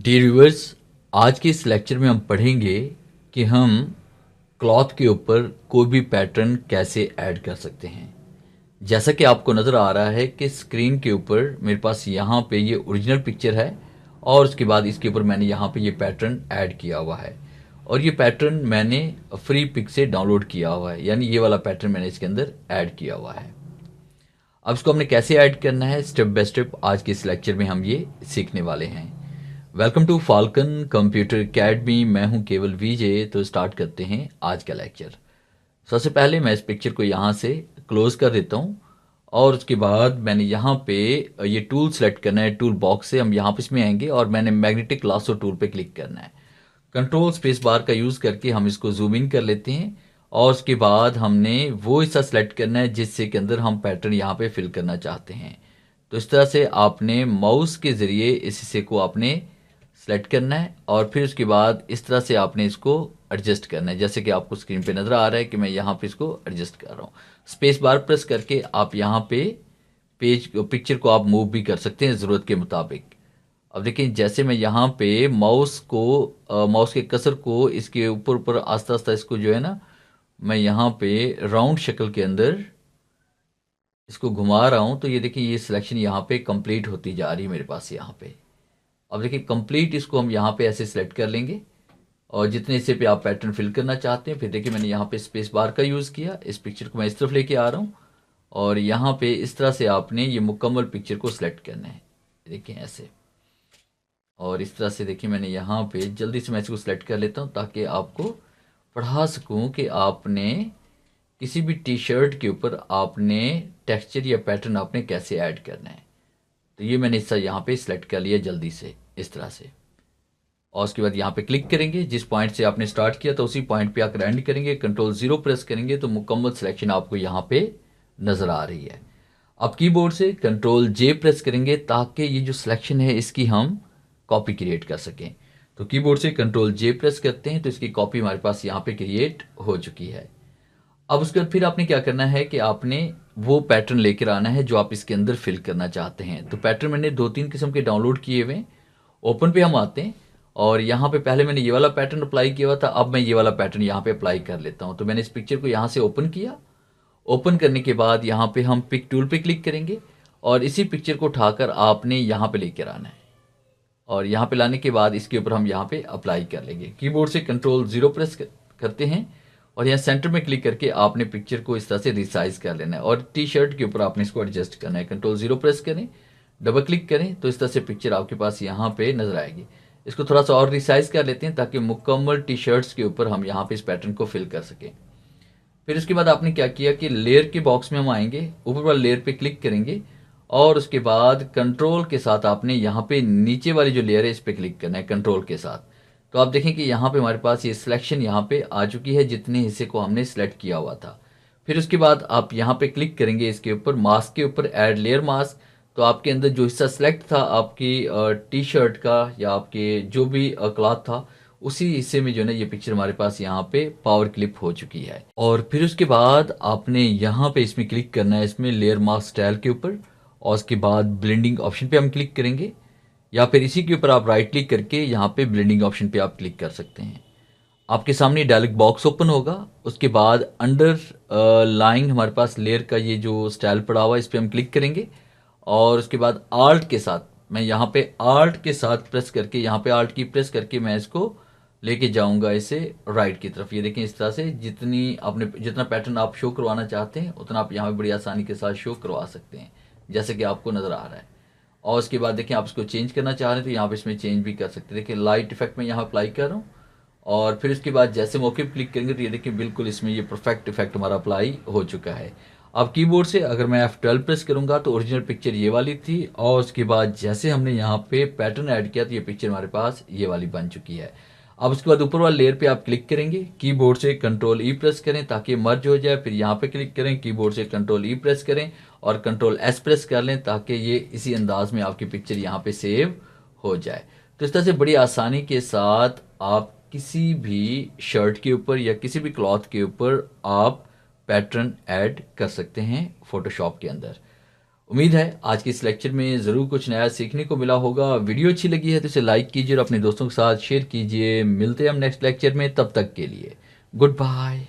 Dear viewers, आज के इस लेक्चर में हम पढ़ेंगे कि हम क्लॉथ के ऊपर कोई भी पैटर्न कैसे ऐड कर सकते हैं। जैसा कि आपको नज़र आ रहा है कि स्क्रीन के ऊपर मेरे पास यहाँ पे ये ओरिजिनल पिक्चर है और उसके बाद इसके ऊपर मैंने यहाँ पे ये पैटर्न ऐड किया हुआ है और ये पैटर्न मैंने फ्री पिक से डाउनलोड किया हुआ है, यानी ये वाला पैटर्न मैंने इसके अंदर ऐड किया हुआ है। अब इसको हमने कैसे ऐड करना है, स्टेप बाय स्टेप आज के इस लेक्चर में हम ये सीखने वाले हैं। Welcome to Falcon computer academy. मैं हूं केवल विजय। तो स्टार्ट करते हैं आज का लेक्चर। सबसे पहले मैं इस पिक्चर को यहाँ से क्लोज कर देता हूँ और उसके बाद मैंने यहाँ पे ये टूल सेलेक्ट करना है। टूल बॉक्स से हम यहाँ पे इसमें आएंगे और मैंने मैग्नेटिक लासो टूल पे क्लिक करना है। कंट्रोल स्पेस बार का यूज़ करके हम इसको जूम इन कर लेते हैं और उसके बाद हमने वो हिस्सा सेलेक्ट करना है जिससे के अंदर हम पैटर्न यहाँ पे फिल करना चाहते हैं। तो इस तरह से आपने माउस के ज़रिए इस हिस्से को आपने सेलेक्ट करना है और फिर उसके बाद इस तरह से आपने इसको एडजस्ट करना है। जैसे कि आपको स्क्रीन पे नज़र आ रहा है कि मैं यहाँ पे इसको एडजस्ट कर रहा हूँ। स्पेस बार प्रेस करके आप यहाँ पे पिक्चर को आप मूव भी कर सकते हैं ज़रूरत के मुताबिक। अब देखिए, जैसे मैं यहाँ पे माउस के कसर को इसके ऊपर ऊपर आस्ता आस्ता इसको जो है ना, मैं यहाँ पे राउंड शक्ल के अंदर इसको घुमा रहा हूँ। तो ये देखिए, ये सिलेक्शन यहाँ पे कंप्लीट होती जा रही है मेरे पास यहाँ पे। अब देखिए, कंप्लीट इसको हम यहाँ पे ऐसे सिलेक्ट कर लेंगे और जितने हिस्से पे आप पैटर्न फिल करना चाहते हैं, फिर देखिए मैंने यहाँ पे स्पेस बार का यूज़ किया। इस पिक्चर को मैं इस तरफ लेके आ रहा हूँ और यहाँ पे इस तरह से आपने ये मुकम्मल पिक्चर को सिलेक्ट करना है। देखिए ऐसे, और इस तरह से देखिए मैंने यहाँ पे जल्दी से मैं इसको सिलेक्ट कर लेता हूँ ताकि आपको पढ़ा सकूँ कि आपने किसी भी टी शर्ट के ऊपर आपने टेक्सचर या पैटर्न आपने कैसे ऐड करना है। तो ये मैंने हिस्सा यहाँ पे सिलेक्ट कर लिया जल्दी से इस तरह से, और उसके बाद यहाँ पे क्लिक करेंगे। जिस पॉइंट से आपने स्टार्ट किया तो उसी पॉइंट पे आकर एंड करेंगे। कंट्रोल 0 प्रेस करेंगे तो मुकम्मल सिलेक्शन आपको यहाँ पे नज़र आ रही है। अब कीबोर्ड से कंट्रोल J प्रेस करेंगे ताकि ये जो सिलेक्शन है इसकी हम कॉपी क्रिएट कर सकें। तो कीबोर्ड से कंट्रोल J प्रेस करते हैं तो इसकी कॉपी हमारे पास यहाँ पे क्रिएट हो चुकी है। अब उसके बाद फिर आपने क्या करना है कि आपने वो पैटर्न लेकर आना है जो आप इसके अंदर फिल करना चाहते हैं। तो पैटर्न मैंने 2-3 किस्म के डाउनलोड किए हुए हैं। ओपन पे हम आते हैं और यहाँ पे पहले मैंने ये वाला पैटर्न अप्लाई किया हुआ था, अब मैं ये वाला पैटर्न यहाँ पे अप्लाई कर लेता हूँ। तो मैंने इस पिक्चर को यहाँ से ओपन किया। ओपन करने के बाद यहाँ पे हम पिक टूल पे क्लिक करेंगे और इसी पिक्चर को उठाकर आपने यहाँ पे लेकर आना है और यहाँ पे लाने के बाद इसके ऊपर हम यहाँ पे अप्लाई कर लेंगे। कीबोर्ड से कंट्रोल 0 प्रेस करते हैं और यहाँ सेंटर में क्लिक करके आपने पिक्चर को इस तरह से रिसाइज कर लेना है और टी शर्ट के ऊपर आपने इसको एडजस्ट करना है। कंट्रोल 0 प्रेस करें, डबल क्लिक करें तो इस तरह से पिक्चर आपके पास यहाँ पे नजर आएगी। इसको थोड़ा सा और रिसाइज कर लेते हैं ताकि मुकम्मल टी शर्ट्स के ऊपर हम यहाँ पे इस पैटर्न को फिल कर सकें। फिर उसके बाद आपने क्या किया कि लेयर के बॉक्स में हम आएंगे, ऊपर वाले लेयर पे क्लिक करेंगे और उसके बाद कंट्रोल के साथ आपने यहाँ पे नीचे वाली जो लेयर है इस पे क्लिक करना है कंट्रोल के साथ। तो आप देखें कि यहाँ पे हमारे पास ये सिलेक्शन यहाँ पे आ चुकी है जितने हिस्से को हमने सिलेक्ट किया हुआ था। फिर उसके बाद आप यहाँ पे क्लिक करेंगे इसके ऊपर मास्क के ऊपर, ऐड लेयर मास्क। तो आपके अंदर जो हिस्सा सिलेक्ट था आपकी टी शर्ट का या आपके जो भी क्लॉथ था, उसी हिस्से में जो है ना ये पिक्चर हमारे पास यहाँ पे पावर क्लिप हो चुकी है। और फिर उसके बाद आपने यहाँ पे इसमें क्लिक करना है, इसमें लेयर मास्क स्टाइल के ऊपर, और उसके बाद ब्लेंडिंग ऑप्शन पे हम क्लिक करेंगे या फिर इसी के ऊपर आप राइट क्लिक करके यहाँ पे ब्लेंडिंग ऑप्शन पे आप क्लिक कर सकते हैं। आपके सामने डायलॉग बॉक्स ओपन होगा। उसके बाद अंडर लाइन हमारे पास लेयर का ये जो स्टाइल पड़ा हुआ है इस पर हम क्लिक करेंगे और उसके बाद आल्ट के साथ मैं यहाँ पे आल्ट के साथ प्रेस करके यहाँ पे आल्ट की प्रेस करके मैं इसको लेके जाऊंगा इसे राइट की तरफ। ये देखें इस तरह से जितना पैटर्न आप शो करवाना चाहते हैं उतना आप यहाँ पे बड़ी आसानी के साथ शो करवा सकते हैं जैसे कि आपको नज़र आ रहा है। और उसके बाद देखिए, आप इसको चेंज करना चाह रहे हैं तो यहाँ पे इसमें चेंज भी कर सकते हैं। देखिए लाइट इफेक्ट में यहाँ अप्लाई कर रहा हूँ और फिर उसके बाद जैसे मौके पर क्लिक करेंगे तो ये देखिए बिल्कुल इसमें ये परफेक्ट इफेक्ट हमारा अप्लाई हो चुका है। अब कीबोर्ड से अगर मैं F12 प्रेस करूंगा तो ओरिजिनल पिक्चर ये वाली थी और उसके बाद जैसे हमने यहाँ पे पैटर्न ऐड किया तो ये पिक्चर हमारे पास ये वाली बन चुकी है। अब उसके बाद ऊपर वाले लेयर पे आप क्लिक करेंगे, कीबोर्ड से कंट्रोल ई प्रेस करें ताकि मर्ज हो जाए। फिर यहाँ पे क्लिक करें, कीबोर्ड से कंट्रोल ई प्रेस करें और कंट्रोल एस प्रेस कर लें ताकि ये इसी अंदाज में आपकी पिक्चर यहाँ पे सेव हो जाए। तो इस तरह से बड़ी आसानी के साथ आप किसी भी शर्ट के ऊपर या किसी भी क्लॉथ के ऊपर आप पैटर्न ऐड कर सकते हैं फोटोशॉप के अंदर। उम्मीद है आज के इस लेक्चर में ज़रूर कुछ नया सीखने को मिला होगा। वीडियो अच्छी लगी है तो इसे लाइक कीजिए और अपने दोस्तों के साथ शेयर कीजिए। मिलते हैं हम नेक्स्ट लेक्चर में, तब तक के लिए गुड बाय।